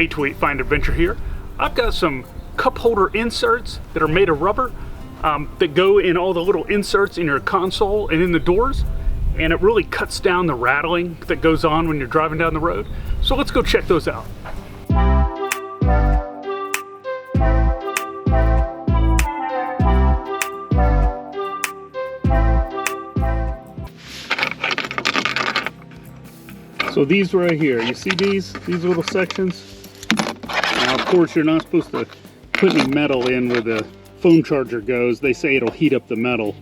828 Find Adventure here. I've got some cup holder inserts that are made of rubber that go in all the little inserts in your console and in the doors, and it really cuts down the rattling that goes on when you're driving down the road. So let's go check those out. So these right here, you see these little sections? Now of course you're not supposed to put any metal in where the phone charger goes. They say it'll heat up the metal.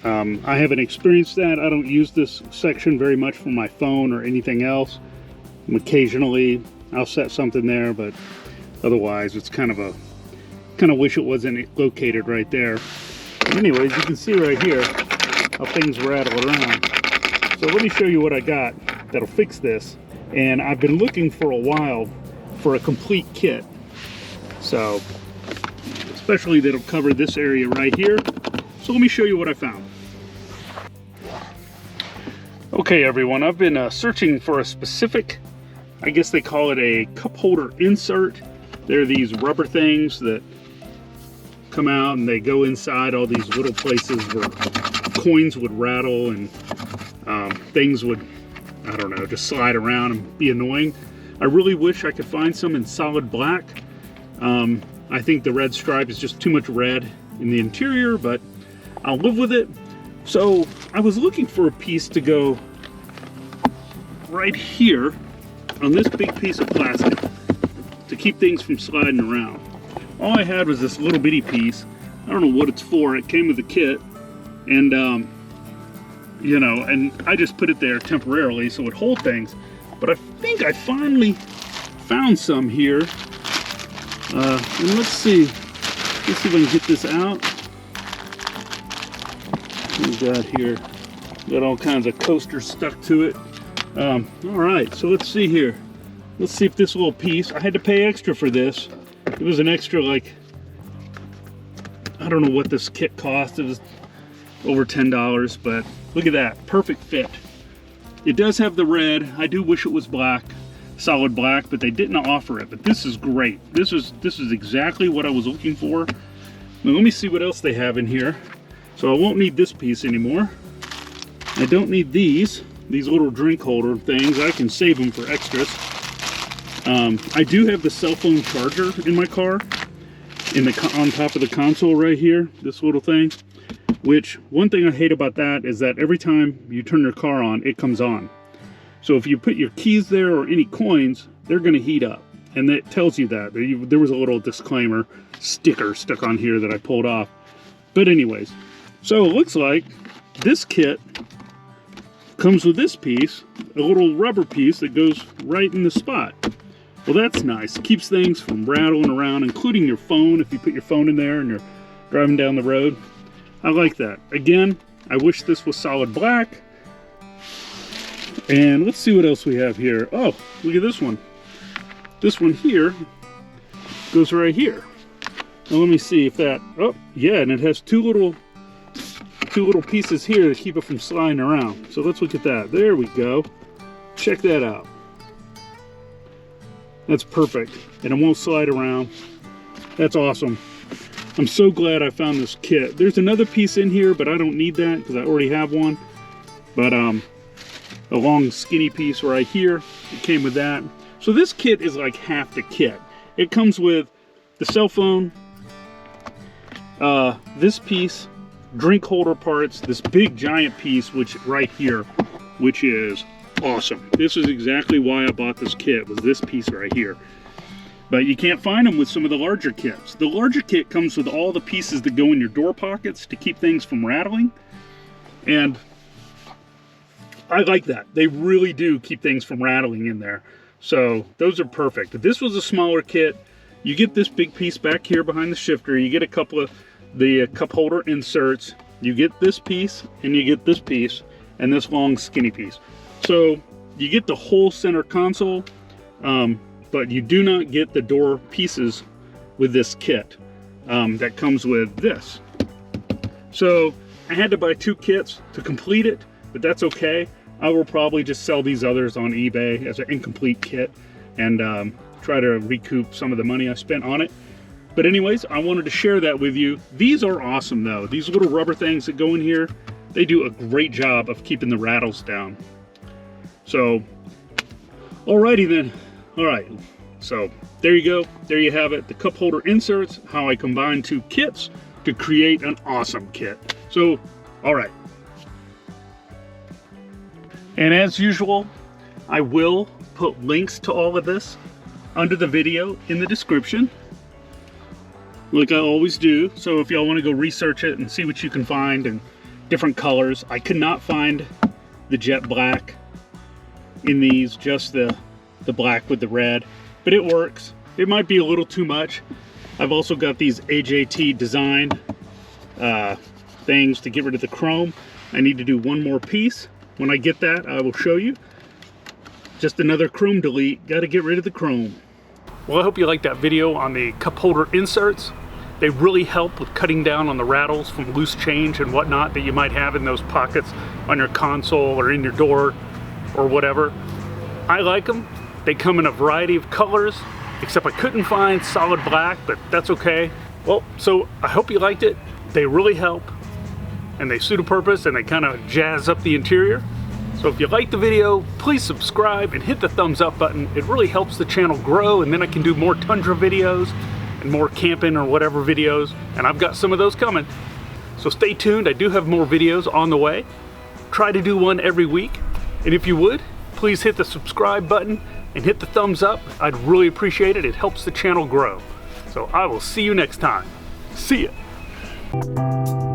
I haven't experienced that. I don't use this section very much for my phone or anything else. Occasionally I'll set something there, but otherwise it's kind of wish it wasn't located right there. But anyways, you can see right here how things rattle around. So let me show you what I got that'll fix this. And I've been looking for a while for a complete kit. So, especially that'll cover this area right here. So let me show you what I found. Okay everyone, I've been searching for a specific, I guess they call it a cup holder insert. They're these rubber things that come out and they go inside all these little places where coins would rattle and things would, I don't know, just slide around and be annoying. I really wish I could find some in solid black. I think the red stripe is just too much red in the interior, but I'll live with it. So I was looking for a piece to go right here on this big piece of plastic to keep things from sliding around. All I had was this little bitty piece. I don't know what it's for. It came with the kit, and you know, and I just put it there temporarily so it hold things. But I think I finally found some here. And let's see if I can get this out. What we got here? Got all kinds of coasters stuck to it. All right, so let's see here. Let's see if this little piece, I had to pay extra for this. It was an extra, like, I don't know what this kit cost. It was over $10, but look at that, perfect fit. It does have the red. I do wish it was black, solid black, but they didn't offer it. But this is great. This is exactly what I was looking for. Now let me see what else they have in here. So I won't need this piece anymore. I don't need these little drink holder things. I can save them for extras. I do have the cell phone charger in my car, on top of the console right here, this little thing. Which, one thing I hate about that is that every time you turn your car on, it comes on. So if you put your keys there or any coins, they're going to heat up. And it tells you that. There was a little disclaimer sticker stuck on here that I pulled off. But anyways, so it looks like this kit comes with this piece, a little rubber piece that goes right in the spot. Well, that's nice. It keeps things from rattling around, including your phone, if you put your phone in there and you're driving down the road. I like that. Again, I wish this was solid black. And let's see what else we have here. Oh, look at this one. This one here goes right here. Now let me see if that, oh yeah, and it has two little pieces here to keep it from sliding around. So let's look at that. There we go. Check that out. That's perfect. And it won't slide around. That's awesome. I'm so glad I found this kit. There's another piece in here, but I don't need that because I already have one. But a long skinny piece right here, it came with that. So this kit is like half the kit. It comes with the cell phone, this piece, drink holder parts, this big giant piece, which right here, which is awesome. This is exactly why I bought this kit, was this piece right here. But you can't find them with some of the larger kits. The larger kit comes with all the pieces that go in your door pockets to keep things from rattling. And I like that. They really do keep things from rattling in there. So those are perfect. If this was a smaller kit, you get this big piece back here behind the shifter. You get a couple of the cup holder inserts. You get this piece and you get this piece and this long skinny piece. So you get the whole center console. But you do not get the door pieces with this kit that comes with this. So I had to buy two kits to complete it, but that's okay. I will probably just sell these others on eBay as an incomplete kit, and try to recoup some of the money I spent on it. But anyways, I wanted to share that with you. These are awesome though. These little rubber things that go in here, they do a great job of keeping the rattles down. So, alrighty then. Alright, so there you go. There you have it. The cup holder inserts, how I combine two kits to create an awesome kit. So, alright. And as usual, I will put links to all of this under the video in the description, like I always do. So if y'all want to go research it and see what you can find and different colors. I could not find the jet black in these, just the black with the red, but it works. It might be a little too much. I've also got these AJT design things to get rid of the chrome. I need to do one more piece. When I get that, I will show you. Just another chrome delete. Got to get rid of the chrome. Well, I hope you liked that video on the cup holder inserts. They really help with cutting down on the rattles from loose change and whatnot that you might have in those pockets on your console or in your door or whatever. I like them. They come in a variety of colors, except I couldn't find solid black, but that's okay. Well, so I hope you liked it. They really help, and they suit a purpose, and they kind of jazz up the interior. So if you liked the video, please subscribe and hit the thumbs up button. It really helps the channel grow, and then I can do more Tundra videos and more camping or whatever videos, and I've got some of those coming. So stay tuned. I do have more videos on the way. Try to do one every week, and if you would, please hit the subscribe button and hit the thumbs up. I'd really appreciate it. It helps the channel grow. So I will see you next time. See ya.